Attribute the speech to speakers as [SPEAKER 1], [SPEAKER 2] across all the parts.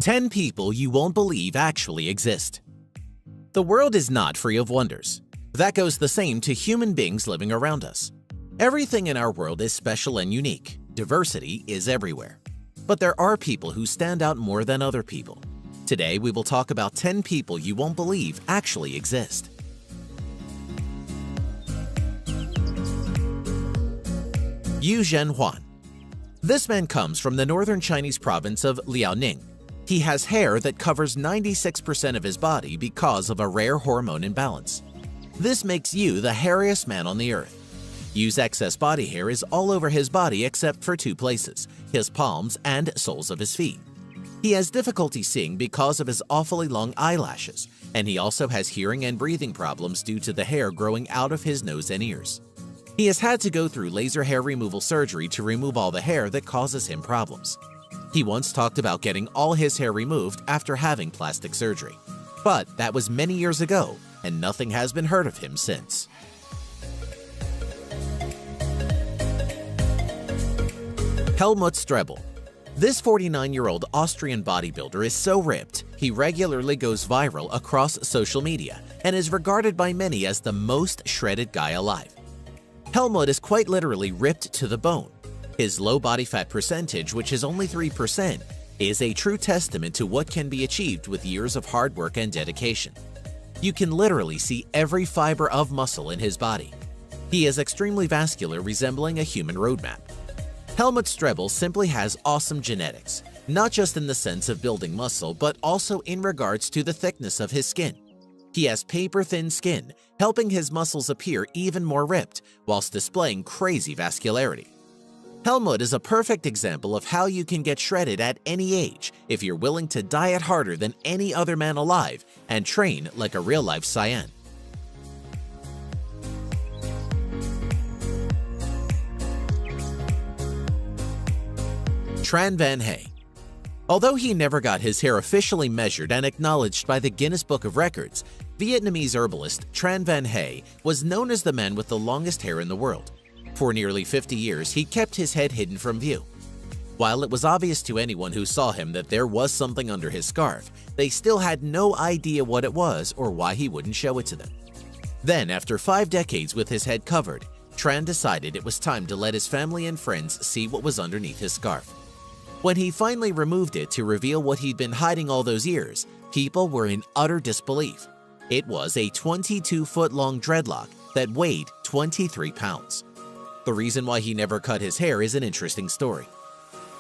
[SPEAKER 1] 10 people you won't believe actually exist. The world is not free of wonders. That goes the same to human beings living around us. Everything in our world is special and unique. Diversity is everywhere. But there are people who stand out more than other people. Today, we will talk about 10 people you won't believe actually exist. Yu Zhenhuan. This man comes from the northern Chinese province of Liaoning. He has hair that covers 96% of his body because of a rare hormone imbalance. This makes Yu the hairiest man on the earth. Yu's excess body hair is all over his body except for two places, his palms and soles of his feet. He has difficulty seeing because of his awfully long eyelashes, and he also has hearing and breathing problems due to the hair growing out of his nose and ears. He has had to go through laser hair removal surgery to remove all the hair that causes him problems. He once talked about getting all his hair removed after having plastic surgery. But that was many years ago, and nothing has been heard of him since. Helmut Strebel. This 49-year-old Austrian bodybuilder is so ripped, he regularly goes viral across social media and is regarded by many as the most shredded guy alive. Helmut is quite literally ripped to the bone. His low body fat percentage, which is only 3%, is a true testament to what can be achieved with years of hard work and dedication. You can literally see every fiber of muscle in his body. He is extremely vascular, resembling a human roadmap. Helmut Strebel simply has awesome genetics, not just in the sense of building muscle, but also in regards to the thickness of his skin. He has paper-thin skin, helping his muscles appear even more ripped, whilst displaying crazy vascularity. Helmut is a perfect example of how you can get shredded at any age if you're willing to diet harder than any other man alive and train like a real-life Saiyan. Tran Van Hay. Although he never got his hair officially measured and acknowledged by the Guinness Book of Records, Vietnamese herbalist Tran Van Hay was known as the man with the longest hair in the world. For nearly 50 years, he kept his head hidden from view. While it was obvious to anyone who saw him that there was something under his scarf, they still had no idea what it was or why he wouldn't show it to them. Then, after 5 decades with his head covered, Tran decided it was time to let his family and friends see what was underneath his scarf. When he finally removed it to reveal what he'd been hiding all those years, people were in utter disbelief. It was a 22-foot-long dreadlock that weighed 23 pounds. The reason why he never cut his hair is an interesting story.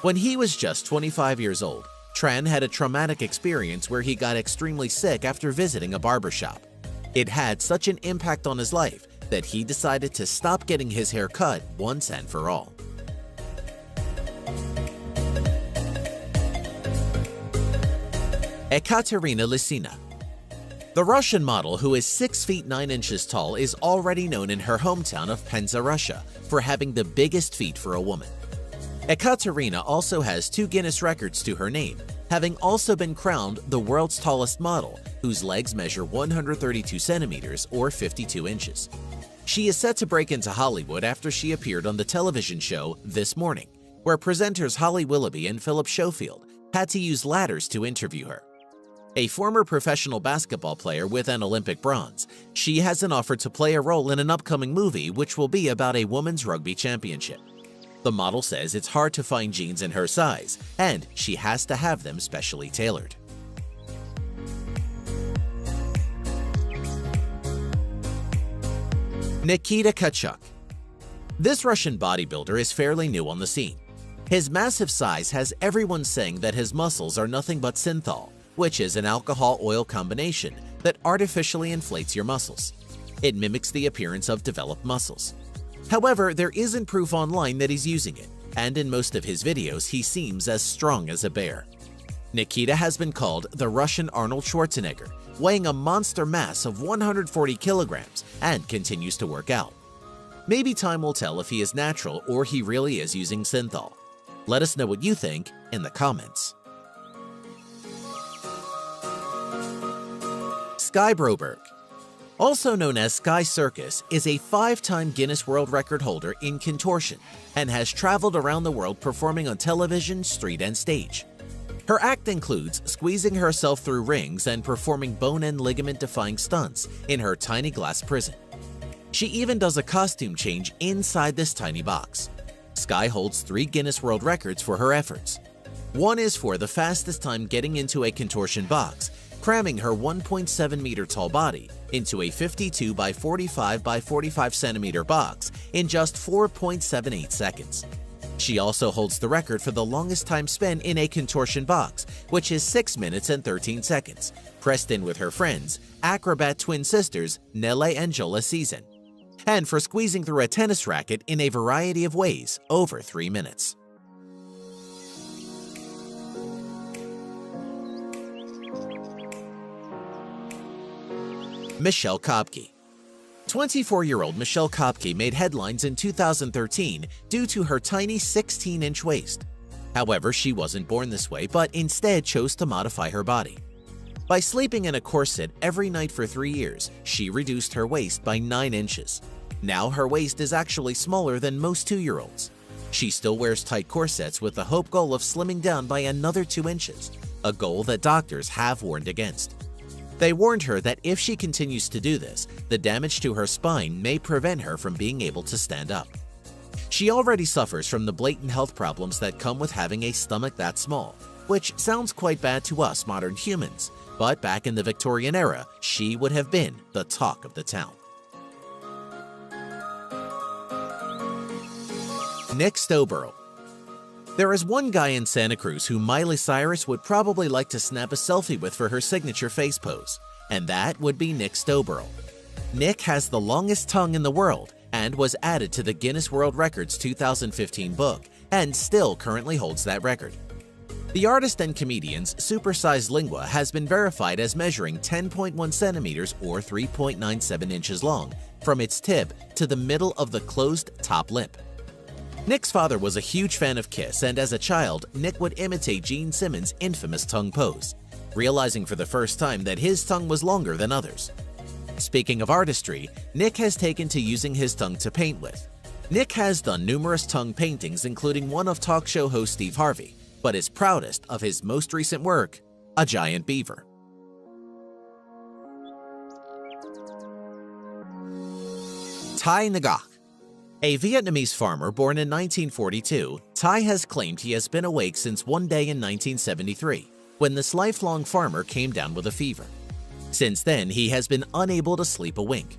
[SPEAKER 1] When he was just 25 years old, Tran had a traumatic experience where he got extremely sick after visiting a barbershop. It had such an impact on his life that he decided to stop getting his hair cut once and for all. Ekaterina Lysina. The Russian model, who is 6 feet 9 inches tall, is already known in her hometown of Penza, Russia, for having the biggest feet for a woman. Ekaterina also has 2 Guinness records to her name, having also been crowned the world's tallest model, whose legs measure 132 centimeters or 52 inches. She is set to break into Hollywood after she appeared on the television show This Morning, where presenters Holly Willoughby and Philip Schofield had to use ladders to interview her. A former professional basketball player with an Olympic bronze, she has an offer to play a role in an upcoming movie which will be about a women's rugby championship. The model says it's hard to find jeans in her size, and she has to have them specially tailored. Nikita Kachuk. This Russian bodybuilder is fairly new on the scene. His massive size has everyone saying that his muscles are nothing but synthol, which is an alcohol-oil combination that artificially inflates your muscles. It mimics the appearance of developed muscles. However, there isn't proof online that he's using it, and in most of his videos he seems as strong as a bear. Nikita has been called the Russian Arnold Schwarzenegger, weighing a monster mass of 140 kilograms and continues to work out. Maybe time will tell if he is natural or he really is using synthol. Let us know what you think in the comments. Sky Broberg. Also known as Sky Circus, is a 5-time Guinness World Record holder in contortion and has traveled around the world performing on television, street, and stage. Her act includes squeezing herself through rings and performing bone and ligament-defying stunts in her tiny glass prison. She even does a costume change inside this tiny box. Skye holds 3 Guinness World Records for her efforts. One is for the fastest time getting into a contortion box, cramming her 1.7-meter tall body into a 52 by 45 by 45 centimeter box in just 4.78 seconds. She also holds the record for the longest time spent in a contortion box, which is 6 minutes and 13 seconds, pressed in with her friends, acrobat twin sisters Nelle and Jola Season, and for squeezing through a tennis racket in a variety of ways over 3 minutes. Michelle Kopke. 24-year-old Michelle Kopke made headlines in 2013 due to her tiny 16-inch waist. However, she wasn't born this way, but instead chose to modify her body. By sleeping in a corset every night for 3 years, she reduced her waist by 9 inches. Now her waist is actually smaller than most 2-year-olds. She still wears tight corsets with the hope goal of slimming down by another 2 inches, a goal that doctors have warned against. They warned her that if she continues to do this, the damage to her spine may prevent her from being able to stand up. She already suffers from the blatant health problems that come with having a stomach that small, which sounds quite bad to us modern humans, but back in the Victorian era, she would have been the talk of the town. Nick Stowborough. There is one guy in Santa Cruz who Miley Cyrus would probably like to snap a selfie with for her signature face pose, and that would be Nick Stowborough. Nick has the longest tongue in the world and was added to the Guinness World Records 2015 book and still currently holds that record. The artist and comedian's supersized lingua has been verified as measuring 10.1 centimeters or 3.97 inches long from its tip to the middle of the closed top lip. Nick's father was a huge fan of Kiss, and as a child, Nick would imitate Gene Simmons' infamous tongue pose, realizing for the first time that his tongue was longer than others. Speaking of artistry, Nick has taken to using his tongue to paint with. Nick has done numerous tongue paintings, including one of talk show host Steve Harvey, but is proudest of his most recent work, a giant beaver. Thai Ngọc. A Vietnamese farmer born in 1942, Thai has claimed he has been awake since one day in 1973, when this lifelong farmer came down with a fever. Since then, he has been unable to sleep a wink.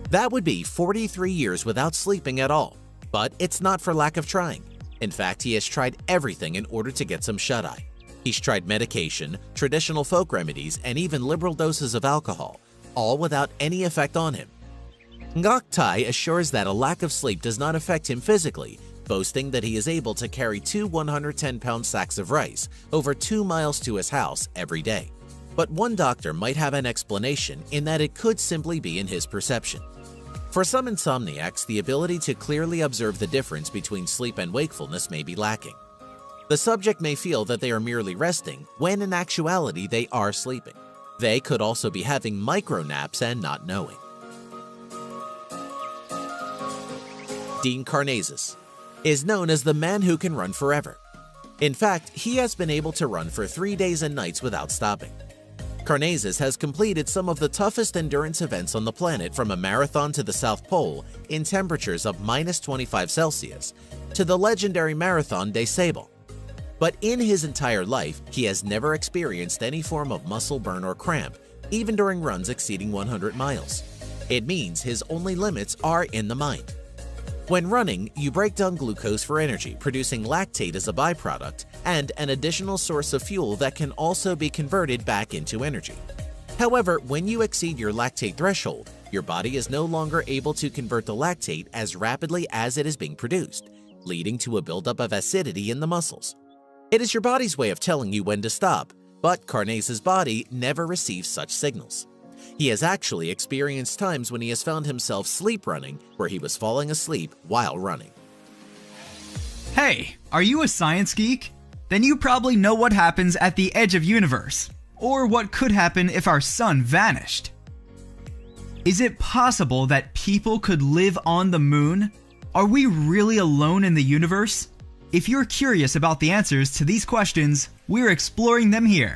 [SPEAKER 1] That would be 43 years without sleeping at all, but it's not for lack of trying. In fact, he has tried everything in order to get some shut-eye. He's tried medication, traditional folk remedies, and even liberal doses of alcohol, all without any effect on him. Ngoc Thai assures that a lack of sleep does not affect him physically, boasting that he is able to carry 2 110-pound sacks of rice over 2 miles to his house every day. But one doctor might have an explanation in that it could simply be in his perception. For some insomniacs, the ability to clearly observe the difference between sleep and wakefulness may be lacking. The subject may feel that they are merely resting, when in actuality they are sleeping. They could also be having micro-naps and not knowing. Dean Karnazes is known as the man who can run forever. In fact, he has been able to run for 3 days and nights without stopping. Karnazes has completed some of the toughest endurance events on the planet, from a marathon to the South Pole in temperatures of -25 Celsius to the legendary Marathon des Sables. But in his entire life, he has never experienced any form of muscle burn or cramp, even during runs exceeding 100 miles. It means his only limits are in the mind. When running, you break down glucose for energy, producing lactate as a byproduct and an additional source of fuel that can also be converted back into energy. However, when you exceed your lactate threshold, your body is no longer able to convert the lactate as rapidly as it is being produced, leading to a buildup of acidity in the muscles. It is your body's way of telling you when to stop, but Karnazes' body never receives such signals. He has actually experienced times when he has found himself sleep running, where he was falling asleep while running.
[SPEAKER 2] Hey, are you a science geek? Then you probably know what happens at the edge of universe, or what could happen if our sun vanished. Is it possible that people could live on the moon? Are we really alone in the universe? If you're curious about the answers to these questions, we're exploring them here.